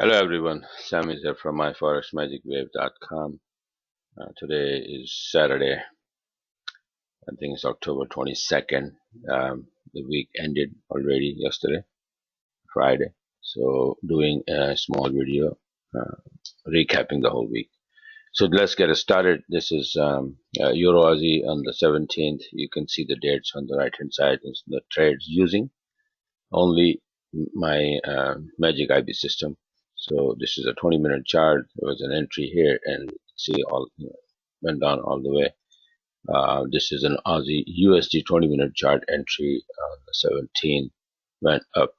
Hello everyone, Sam is here from myforexmagicwave.com. Today is Saturday, I think it's October 22nd. The week ended already yesterday, Friday. So doing a small video uh, recapping the whole week. So let's get it started. This is Euro Aussie on the 17th. You can see the dates on the right hand side. Is the trades using only my Magic IB system. So this is a 20-minute chart. There was an entry here, and see all went down all the way. This is an Aussie USD 20-minute chart entry on the 17th, went up,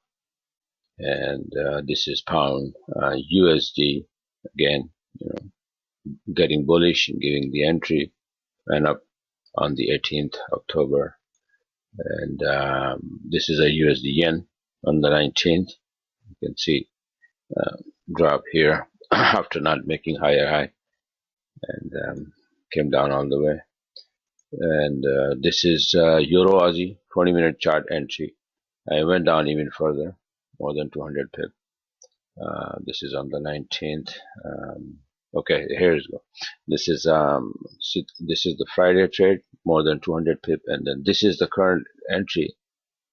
and this is pound USD again, getting bullish and giving the entry, went up on the 18th October, and this is a USD yen on the 19th. You can see drop here after not making higher high, and came down all the way. And this is Euro Aussie 20-minute chart entry. I went down even further, more than 200 pip. This is on the 19th. Okay, here's go. This is the Friday trade, more than 200 pip, and then this is the current entry.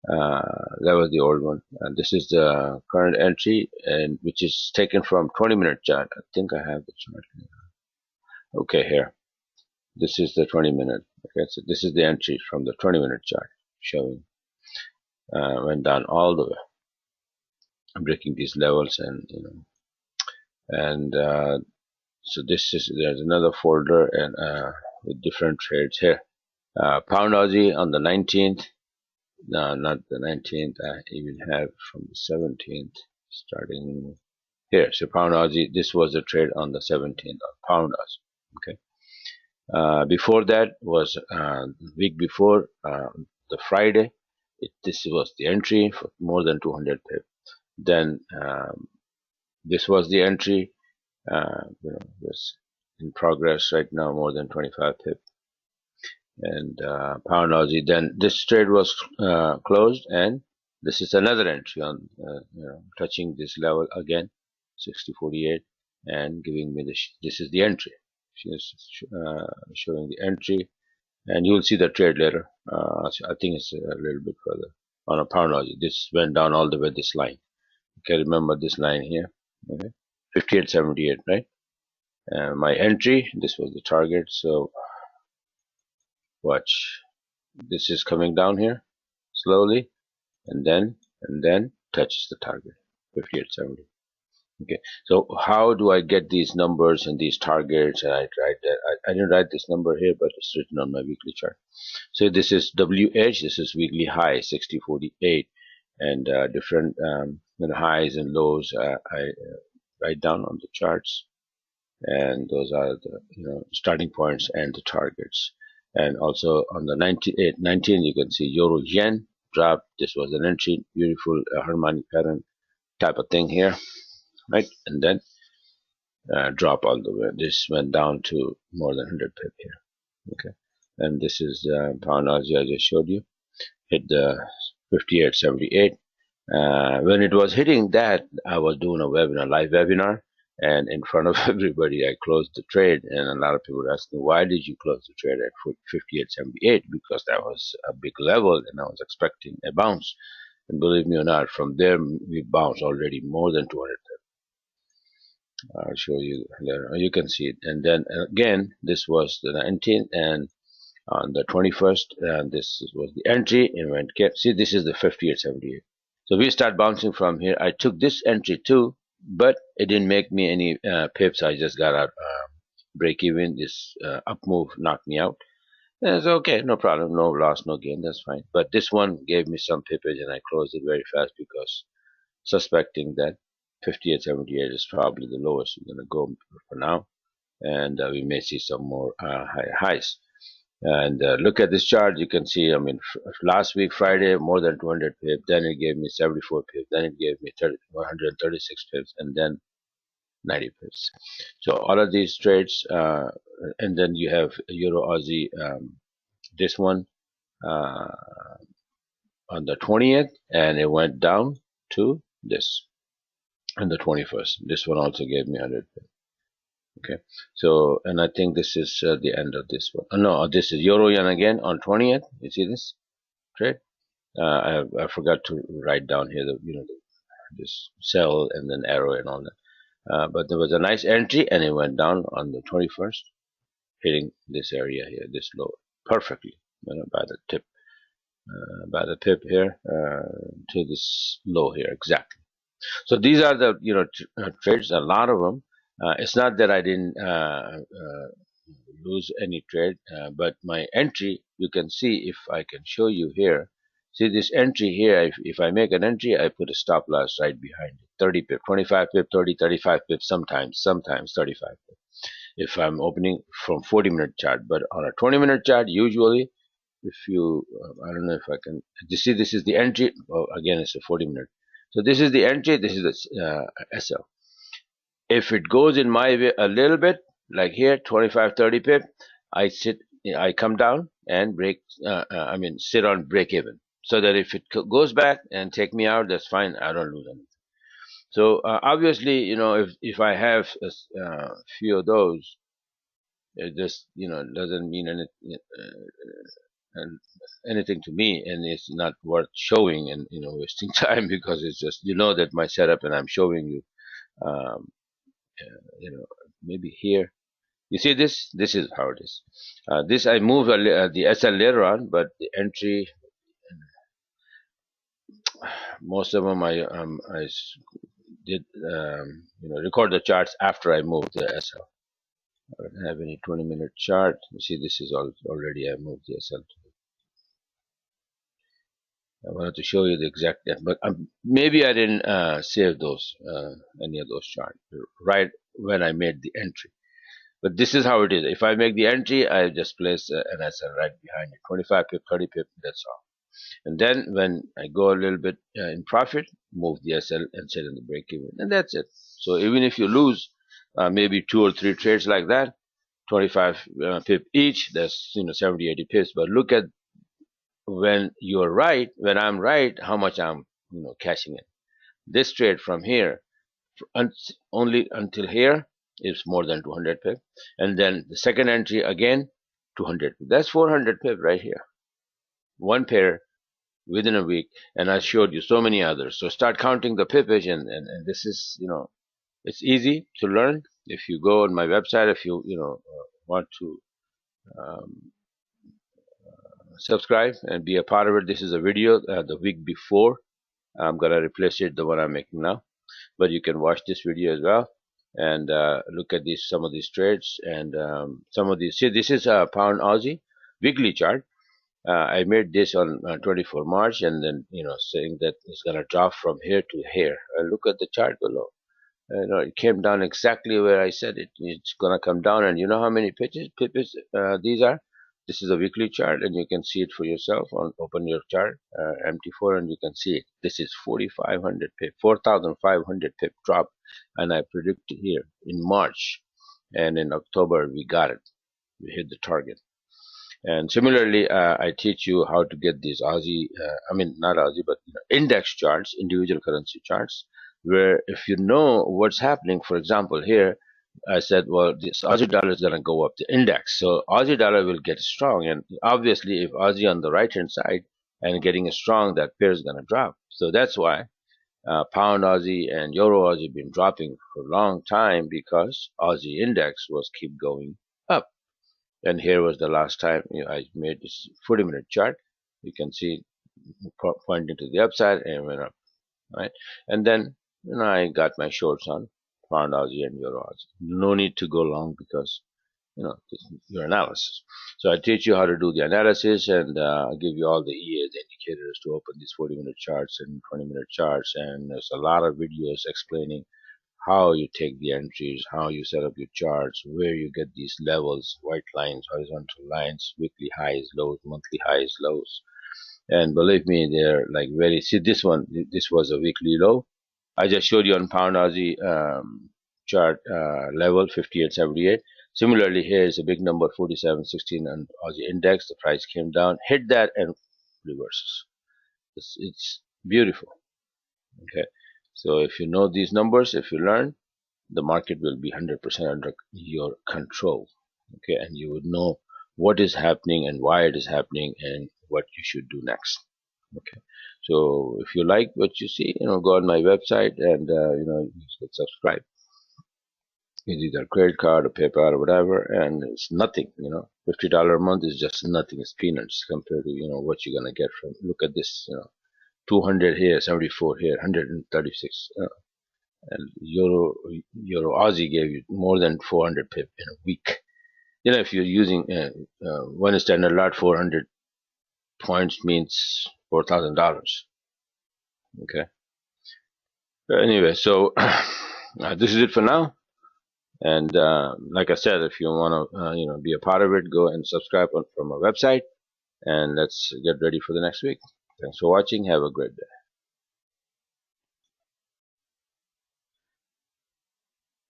That was the old one, and this is the current entry, and which is taken from 20-minute chart. I think I have the chart here. Okay, here. This is the 20-minute. Okay, so this is the entry from the 20-minute chart showing went down all the way, breaking these levels, and so this is there's another folder and with different trades here. Pound Aussie on the 19th. No, not the 19th. I even have from the 17th starting here. So Pound Aussie. This was the trade on the 17th on Pound Aussie. Okay. Before that was week before the Friday. This was the entry for more than 200 pip. Then this was the entry. Was in progress right now, more than 25 pip. And Pound Aussie. Then this trade was closed, and this is another entry on touching this level again, 60.48, and giving me this is the entry. She is showing the entry, and you will see the trade later. I think it's a little bit further on a Pound Aussie. This went down all the way this line. Okay, remember this line here. Okay, 58.78, right? My entry. This was the target. So watch. This is coming down here slowly, and then touches the target. 58.70. Okay, so how do I get these numbers and these targets? And I write that. I didn't write this number here, but it's written on my weekly chart. So this is WH. This is weekly high 60.48, and different highs and lows. I write down on the charts, and those are the starting points and the targets. And also on the 19 you can see Euro Yen drop. This was an entry, beautiful harmonic pattern type of thing here, right? And then drop all the way. This went down to more than 100 pip here. Okay, and this is Pound Aussie I just showed you. Hit the 58.78. When it was hitting that, I was doing a webinar, live webinar, and in front of everybody, I closed the trade. And a lot of people were asking, why did you close the trade at 58.78? Because that was a big level, and I was expecting a bounce. And believe me or not, from there we bounced already more than 200. I'll show you later. You can see it. And then again, this was the 19th, and on the 21st, and this was the entry, and went see, this is the 58.78. So we start bouncing from here. I took this entry too, but it didn't make me any pips. I just got out break even. This up move knocked me out. And it's okay, no problem, no loss, no gain. That's fine. But this one gave me some pippage, and I closed it very fast because suspecting that 58.78 is probably the lowest we're gonna go for now, and we may see some more high highs. And look at this chart. You can see, I mean, last week Friday more than 200 pips. Then it gave me 74 pips. Then it gave me 136 pips, and then 90 pips. So all of these trades, and then you have Euro Aussie. This one on the 20th, and it went down to this. and the 21st. This one also gave me 100 pip. Okay, so and I think this is the end of this one. No, this is euro yen again on 20th. You see this trade? I forgot to write down here the this sell and then arrow and all that. But there was a nice entry and it went down on the 21st, hitting this area here, this low, perfectly, by the tip, by the pip here to this low here, exactly. So these are the trades, a lot of them. It's not that I didn't lose any trade, but my entry, you can see if I can show you here. See this entry here, if I make an entry, I put a stop loss right behind it. 30 pip, 25 pip, 30, 35 pip, sometimes 35 pip. If I'm opening from 40-minute chart, but on a 20-minute chart, usually, if you, I don't know if I can, you see this is the entry, well, again, it's a 40-minute. So this is the entry, this is the SL. If it goes in my way a little bit, like here, 25, 30 pip, I come down and sit on break even. So that if it goes back and take me out, that's fine. I don't lose anything. So obviously, if I have a few of those, it just doesn't mean anything to me, and it's not worth showing and wasting time, because it's just that my setup, and I'm showing you. Um, Maybe here. You see this? This is how it is. This I moved the SL later on, but the entry, most of them I did record the charts after I moved the SL. I don't have any 20-minute chart. You see, this is already I moved the SL. I wanted to show you the exact, but maybe I didn't save those any of those charts right when I made the entry. But this is how it is. If I make the entry, I just place an SL right behind it. 25 pip, 30 pip, that's all. And then when I go a little bit in profit, move the SL and set in the break even. And that's it. So even if you lose maybe 2 or 3 trades like that, 25 pip each, that's 70, 80 pips. But look at when you're right, when I'm right, how much I'm cashing in. This trade from here only until here is more than 200 pip, and then the second entry again 200 pip. That's 400 pip right here, one pair within a week. And I showed you so many others. So start counting the pipage, and this is it's easy to learn. If you go on my website, if you want to um, subscribe and be a part of it, this is a video the week before. I'm gonna replace it, the one I'm making now, but you can watch this video as well and look at some of these trades, and some of these. See, this is a pound Aussie weekly chart. I made this on 24 March, and then saying that it's gonna drop from here to here. Look at the chart below. It came down exactly where I said it's gonna come down, and you know how many pips these are. This is a weekly chart, and you can see it for yourself. Open your chart, MT4, and you can see it. This is 4,500 pip, 4,500 pip drop, and I predicted here in March, and in October we got it. We hit the target. And similarly, I teach you how to get these Aussie, not Aussie, but index charts, individual currency charts, where if you know what's happening, for example, here, I said, well, this Aussie dollar is going to go up the index. So Aussie dollar will get strong. And obviously, if Aussie on the right-hand side and getting strong, that pair is going to drop. So that's why pound Aussie and euro Aussie been dropping for a long time, because Aussie index was keep going up. And here was the last time I made this 40-minute chart. You can see pointing to the upside and went up, right? And then I got my shorts on pound Aussie and euro Aussie. No need to go long, because your analysis. So I teach you how to do the analysis, and give you all the EAs, indicators to open these 40-minute charts and 20-minute charts. And there's a lot of videos explaining how you take the entries, how you set up your charts, where you get these levels, white lines, horizontal lines, weekly highs, lows, monthly highs, lows. And believe me, they're like see this one, this was a weekly low. I just showed you on pound Aussie chart level 58.78. Similarly, here is a big number 47.16 on Aussie index. The price came down, hit that, and reverses. It's beautiful. Okay. So if you know these numbers, if you learn, the market will be 100% under your control. Okay, and you would know what is happening and why it is happening and what you should do next. Okay, so if you like what you see, go on my website and you should subscribe. It's either credit card or PayPal or whatever, and it's nothing. $50 a month is just nothing. It's peanuts compared to what you're gonna get from. Look at this. 200 here, 74 here, 136. And Euro Aussie gave you more than 400 pip in a week. If you're using one standard lot, 400 points means $4,000. Okay. Anyway, so this is it for now. And like I said, if you want to be a part of it, go and subscribe from our website, and let's get ready for the next week. Thanks for watching. Have a great day.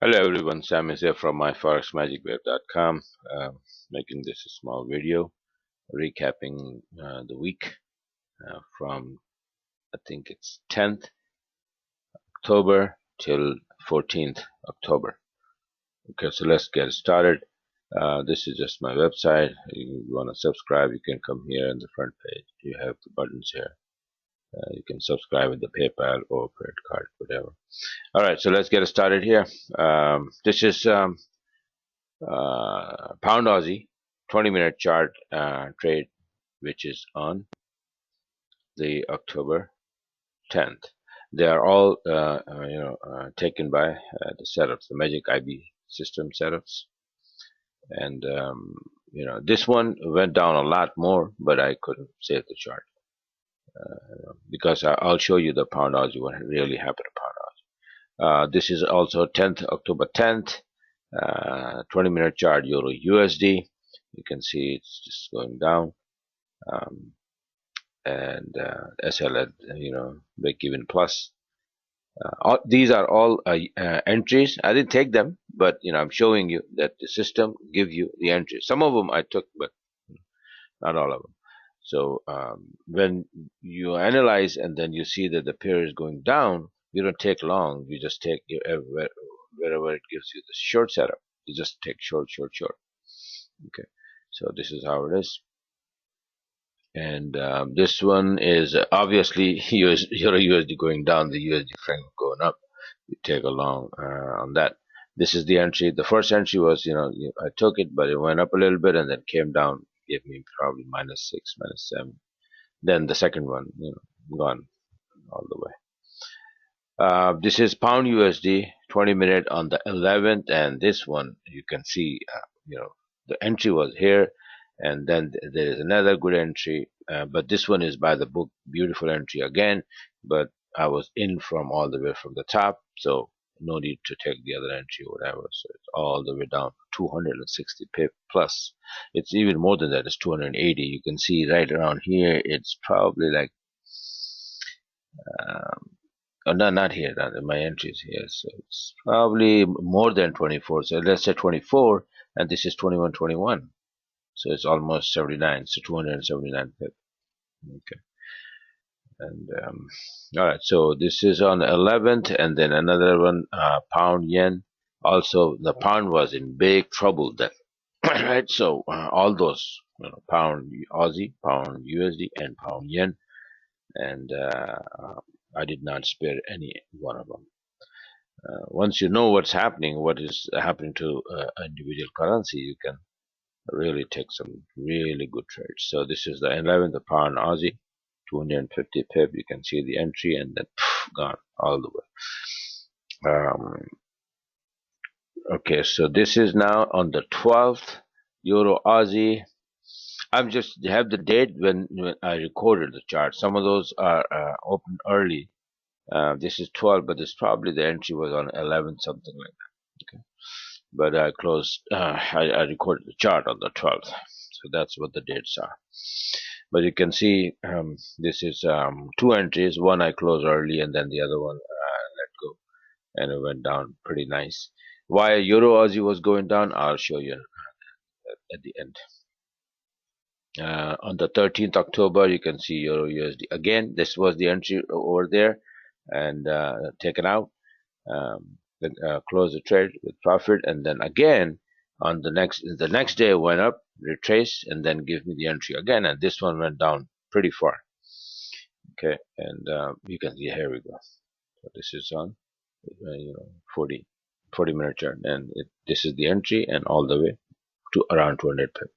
Hello everyone, Sam is here from myforexmagicweb.com, making this a small video recapping the week from I think it's 10th October till 14th October. Okay, so let's get started. This is just my website. You want to subscribe, you can come here in the front page. You have the buttons here. You can subscribe with the PayPal or credit card, whatever. Alright, so let's get started here. This is Pound Aussie 20-minute chart trade, which is on the October 10th. They are all taken by the setups, the Magic IB system setups, and this one went down a lot more, but I couldn't save the chart because I'll show you the Pound Aussie, what really happened to Pound Aussie. This is also 10th October 10th, 20-minute chart Euro USD. You can see it's just going down. And SL at break even plus. These are all entries. I didn't take them, but I'm showing you that the system give you the entries. Some of them I took, but not all of them. So when you analyze and then you see that the pair is going down, you don't take long. You just take wherever it gives you the short setup. You just take short. Okay, so this is how it is. And this one is obviously Euro USD going down, the USD franc going up. You take a long on that. This is the entry. The first entry was, I took it, but it went up a little bit and then came down, gave me probably -6, -7. Then the second one, gone all the way. This is Pound USD 20-minute on the 11th, and this one you can see, the entry was here. And then there is another good entry, but this one is by the book, beautiful entry again, but I was in from all the way from the top, so no need to take the other entry or whatever. So it's all the way down 260 pip plus. It's even more than that. It's 280. You can see right around here. It's probably like oh, no, not here. My entry is here, so it's probably more than 24. So let's say 24, and this is 21. So it's almost 79, so 279 pip. Okay. And all right, so this is on the 11th, and then another one, pound yen. Also, the pound was in big trouble then, right? So all those, pound Aussie, pound USD, and pound yen, and I did not spare any one of them. Once you know what's happening, what is happening to individual currency, you can really take some really good trades. So this is the 11th, the pound Aussie, 250 pip. You can see the entry, and then gone all the way. Okay, so this is now on the 12th, Euro Aussie. I'm just have the date when I recorded the chart. Some of those are open early. This is 12, but this probably the entry was on 11, something like that. Okay. But I closed, I recorded the chart on the 12th, so that's what the dates are. But you can see this is two entries. One I closed early, and then the other one let go, and it went down pretty nice. Why Euro Aussie was going down, I'll show you at the end. On the 13th October, you can see Euro USD again. This was the entry over there. and taken out, then close the trade with profit, and then again on the next day it went up, retrace, and then give me the entry again, and this one went down pretty far. Okay, and you can see, here we go. So this is on 40-minute chart, and this is the entry, and all the way to around 200 pip.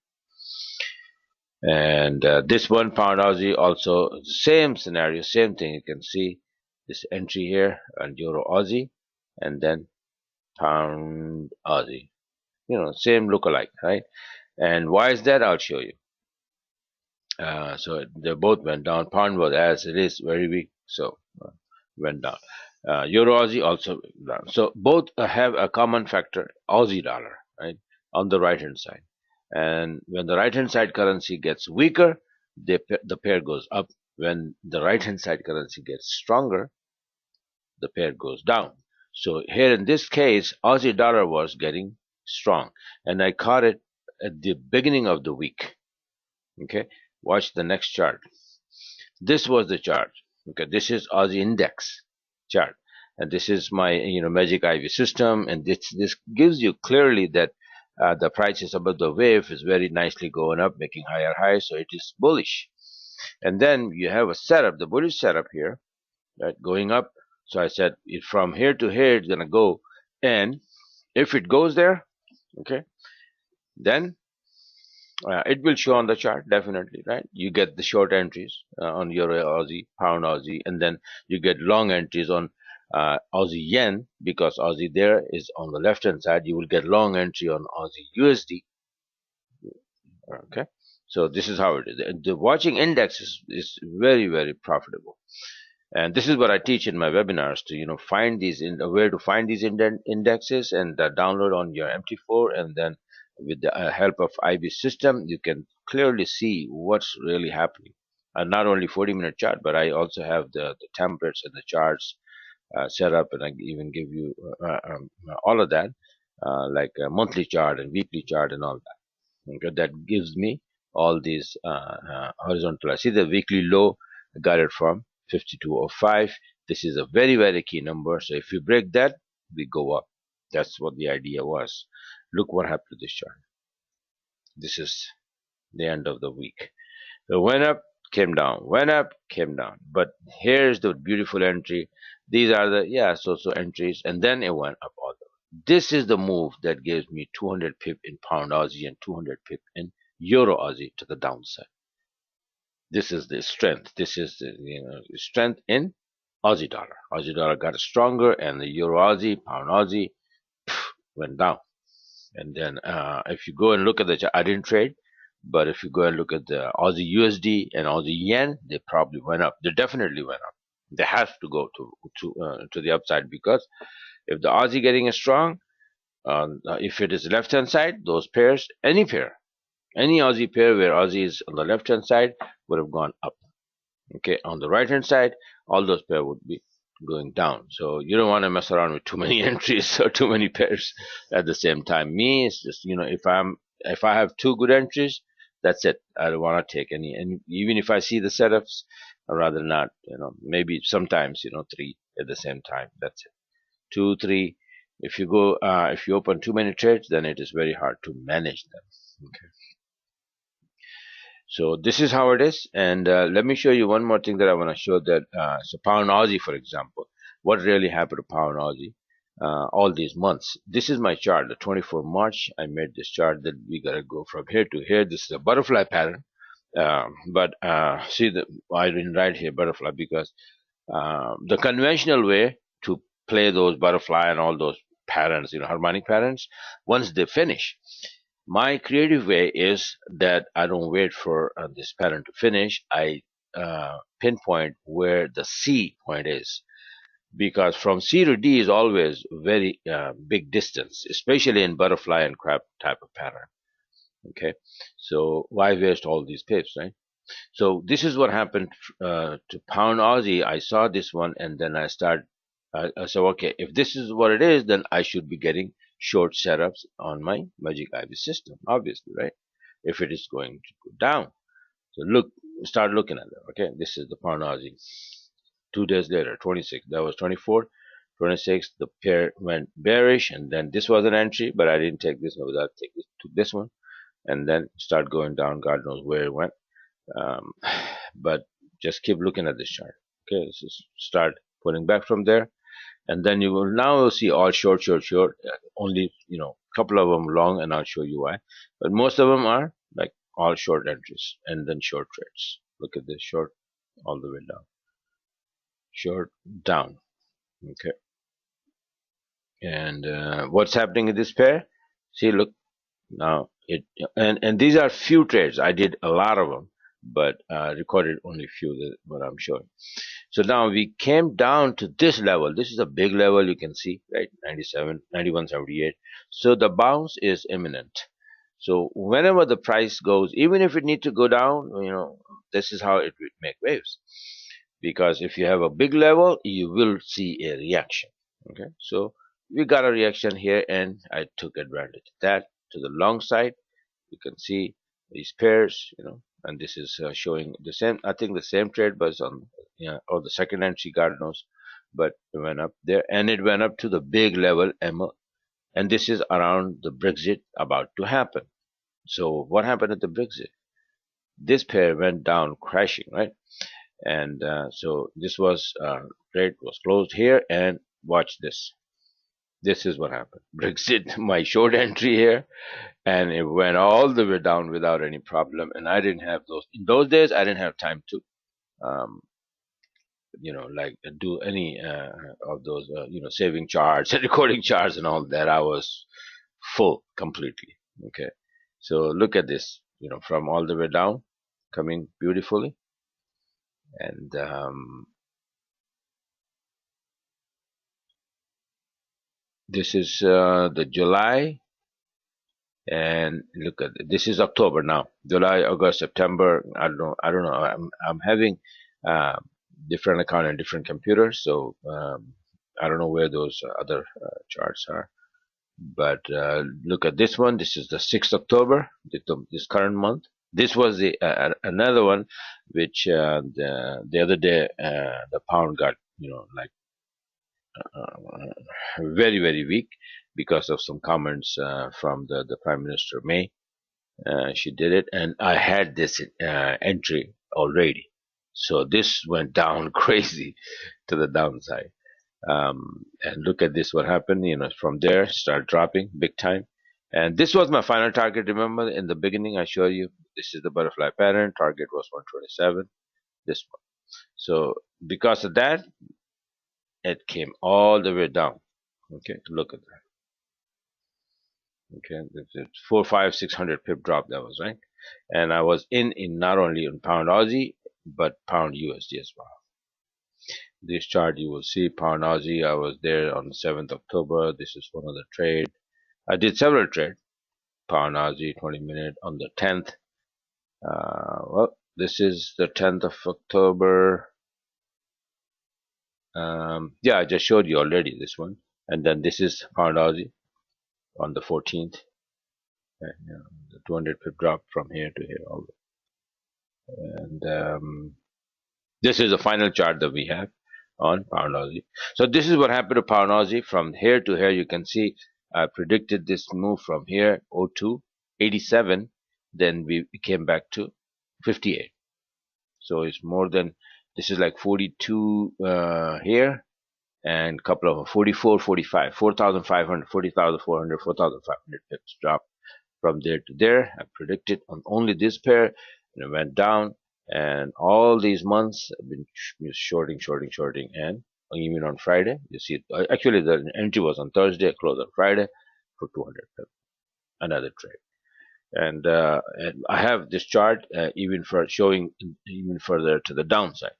And this £1 Aussie also same scenario, same thing. You can see this entry here and Euro Aussie, and then pound Aussie. Same look-alike, right? And why is that? I'll show you. So they both went down. Pound was, as it is, very weak, so went down. Euro Aussie also down. So both have a common factor, Aussie dollar, right, on the right hand side. And when the right hand side currency gets weaker, the pair goes up. When the right hand side currency gets stronger, the pair goes down. So here in this case, Aussie dollar was getting strong, and I caught it at the beginning of the week. Okay, watch the next chart. This was the chart. Okay, this is Aussie index chart, and this is my Magic Ivy system, and this gives you clearly that the prices above the wave is very nicely going up, making higher highs, so it is bullish. And then you have a setup, the bullish setup here, right, going up. So I said from here to here it's gonna go, and if it goes there, okay, then it will show on the chart, definitely, right? You get the short entries on Euro Aussie, Pound Aussie, and then you get long entries on Aussie Yen, because Aussie there is on the left hand side. You will get long entry on Aussie USD. Okay, so this is how it is. The watching index is very, very profitable, and this is what I teach in my webinars, to find these where to find these indexes, and download on your MT4, and then with the help of IB system, you can clearly see what's really happening. Not only 40-minute chart, but I also have the templates and the charts set up, and I even give you all of that, like a monthly chart and weekly chart and all that. Okay, that gives me all these horizontal. I see the weekly low, I got it from 5205. This is a very, very key number. So if you break that, we go up. That's what the idea was. Look what happened to this chart. This is the end of the week. So went up, came down, went up, came down. But here's the beautiful entry. These are the so entries, and then it went up all the way. This is the move that gives me 200 pip in Pound Aussie and 200 pip in Euro Aussie to the downside. This is the strength. This is the strength in Aussie dollar. Aussie dollar got stronger, and the Euro Aussie, Pound Aussie went down. And then if you go and look at the chart, I didn't trade, but if you go and look at the Aussie USD and Aussie Yen, they probably went up. They definitely went up. They have to go to the upside, because if the Aussie getting strong, if it is left hand side, those pairs, any Aussie pair where Aussie is on the left hand side would have gone up. Okay, on the right hand side, all those pairs would be going down. So you don't want to mess around with too many entries or too many pairs at the same time. Me, it's just if I have two good entries, that's it. I don't want to take any, and even if I see the setups, I'd rather not. Maybe sometimes three at the same time. That's it. 2, 3. If you open too many trades, then it is very hard to manage them. Okay. So this is how it is, and let me show you one more thing that I want to show. That so Pound Aussie, for example, what really happened to Pound Aussie all these months. This is my chart, the 24th March. I made this chart that we gotta go from here to here. This is a butterfly pattern, but see that I didn't write here butterfly because the conventional way to play those butterfly and all those patterns, harmonic patterns, once they finish. My creative way is that I don't wait for this pattern to finish. I pinpoint where the C point is, because from C to D is always very big distance, especially in butterfly and crab type of pattern. Okay, so why waste all these pips, right? So this is what happened to Pound Aussie. I saw this one, and then I said, okay, if this is what it is, then I should be getting short setups on my Magic Ivy system, obviously, right? If it is going to go down. So start looking at it. Okay, this is the Pound Aussie 2 days later, 26. That was 24. 26, the pair went bearish, and then this was an entry, but I didn't take this one. I took this one, and then start going down. God knows where it went. Um, but just keep looking at this chart. Okay, so start pulling back from there, and then you will now see all short, short, short. Only a couple of them long, and I'll show you why. But most of them are like all short entries and then short trades. Look at this short all the way down, short down. Okay, and what's happening in this pair? See, look now and these are few trades. I did a lot of them, but recorded only few that what I'm showing. So now we came down to this level. This is a big level, you can see, right? 97, 91.78. So the bounce is imminent. So whenever the price goes, even if it need to go down, this is how it will make waves. Because if you have a big level, you will see a reaction. Okay, so we got a reaction here, and I took advantage of that to the long side. You can see these pairs, and this is showing the same. I think the same trade was on, or the second entry, God knows, but it went up there, and it went up to the big level ML, and this is around the Brexit about to happen. So what happened at the Brexit? This pair went down crashing, right? And so this was trade was closed here, and watch this. This is what happened. Brexit, my short entry here, and it went all the way down without any problem. And I didn't have those in those days. I didn't have time to, um, like do any of those, saving charts and recording charts and all that. I was full completely. Okay, so look at this. From all the way down, coming beautifully, and this is the July. And look at it. This is October now. July, August, September. I don't know. I'm having different account and different computers, so I don't know where those other charts are. But look at this one. This is the 6th October. This current month. This was the another one, which the other day the pound got like very very weak because of some comments from the Prime Minister May. She did it, and I had this entry already. So this went down crazy to the downside. And look at this, what happened, from there, start dropping big time. And this was my final target. Remember, in the beginning, I showed you, this is the butterfly pattern. Target was 127, this one. So because of that, it came all the way down. Okay, look at that. Okay, it's 4, 5, 600 pip drop that was, right? And I was in not only in pound Aussie but pound USD as well. This chart you will see pound Aussie. I was there on the 7th October. This is one of the trade. I did several trades. Pound Aussie 20-minute on the 10th. Well, this is the 10th of October. Yeah, I just showed you already this one. And then this is pound Aussie on the 14th. The 200 pip drop from here to here. And this is the final chart that we have on pound Aussie. So this is what happened to pound Aussie from here to here. You can see I predicted this move from here 02, 87, then we came back to 58. So it's more than, this is like 42 here, and a couple of 44, 45, 4,500, 40,400, 4,500 pips drop from there to there. I predicted on only this pair, and it went down. And all these months I've been shorting, and even on Friday, you see, actually the entry was on Thursday, closed on Friday for 200 pips, another trade. And I have this chart even for showing even further to the downside.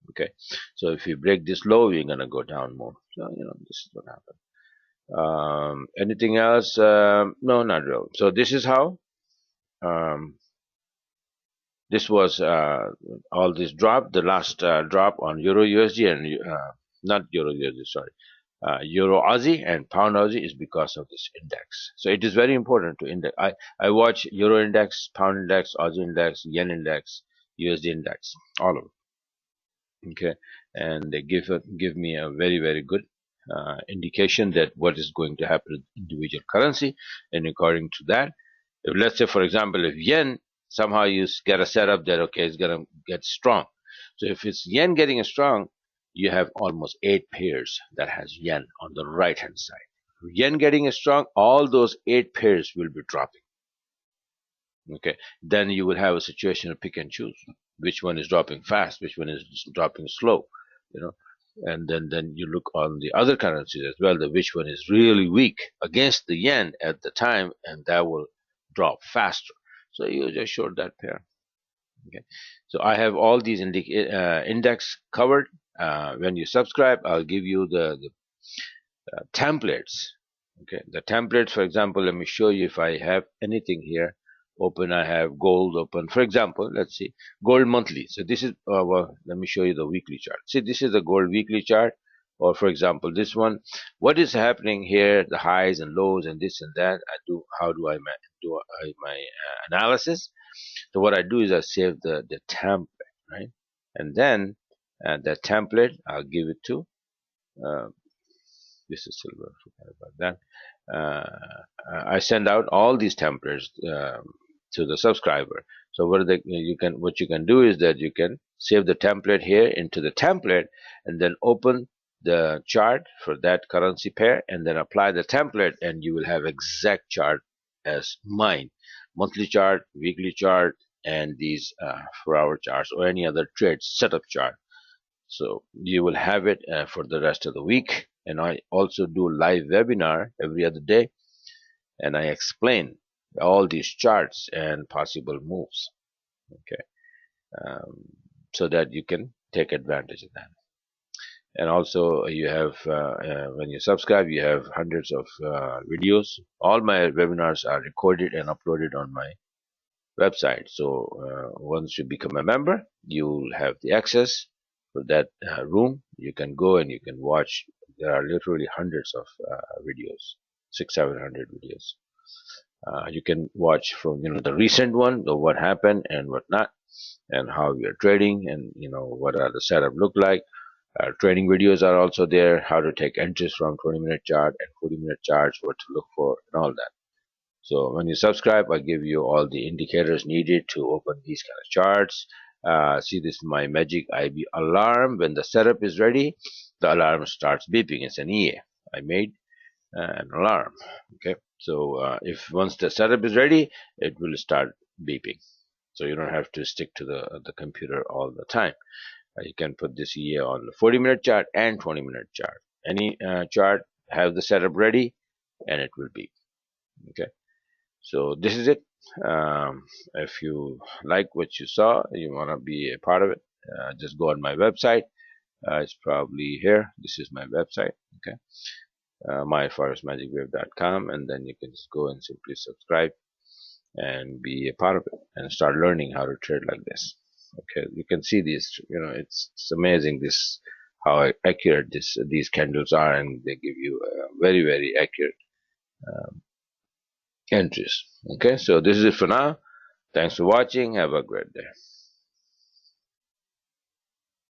Okay, so if we break this low, we're gonna go down more. So this is what happened. Anything else? No, not really. So this is how. This was all this drop, the last drop on Euro USD and not Euro USD, sorry, Euro Aussie and Pound Aussie is because of this index. So it is very important to index. I watch Euro index, Pound index, Aussie index, Yen index, USD index, all of them. Okay, and they give me a very good indication that what is going to happen to individual currency. And according to that, if, let's say for example, if yen, somehow you get a setup that okay, it's gonna get strong. So if it's yen getting strong, you have almost 8 pairs that has yen on the right hand side. Yen getting strong, all those 8 pairs will be dropping. Okay, then you will have a situation of pick and choose which one is dropping fast, which one is dropping slow, you know. And then you look on the other currencies as well, that which one is really weak against the yen at the time, and that will drop faster. So you just short that pair. Okay, so I have all these index covered. When you subscribe, I'll give you the templates. Okay, the templates, for example, let me show you. If I have anything here open, I have gold open, for example. Let's see, gold monthly. So this is well, let me show you the weekly chart. See, this is the gold weekly chart. Or for example, this one, what is happening here, the highs and lows and this and that. How do I do my analysis? So what I do is I save the template, right? And then the template, I'll give it to uh, this is silver, forget about that. I send out all these templates to the subscriber. So what you can do is that you can save the template here into the template, and then open the chart for that currency pair, and then apply the template, and you will have exact chart as mine: monthly chart, weekly chart, and these 4-hour charts or any other trade setup chart. So you will have it for the rest of the week. And I also do live webinar every other day, and I explain all these charts and possible moves. Okay, so that you can take advantage of that. And also you have when you subscribe, you have hundreds of videos. All my webinars are recorded and uploaded on my website. So once you become a member, you'll have the access for that room. You can go and you can watch. There are literally hundreds of videos, 600-700 videos. You can watch from the recent one of what happened and what not, and how we are trading, and what are the setup look like. Training videos are also there, how to take entries from 20-minute chart and 40-minute charts, what to look for, and all that. So when you subscribe, I give you all the indicators needed to open these kind of charts. See, this is my Magic IB alarm. When the setup is ready, the alarm starts beeping. It's an EA. I made an alarm. Okay, so if once the setup is ready, it will start beeping. So you don't have to stick to the computer all the time. You can put this EA on the 40-minute chart and 20-minute chart. Any chart, have the setup ready, and it will beep. Okay. So this is it. If you like what you saw, you want to be a part of it, just go on my website. It's probably here. This is my website. Okay, myforestmagicwave.com, and then you can just go and simply subscribe and be a part of it and start learning how to trade like this. Okay, you can see these. It's amazing this how accurate these candles are, and they give you very accurate entries. Okay, so this is it for now. Thanks for watching. Have a great day.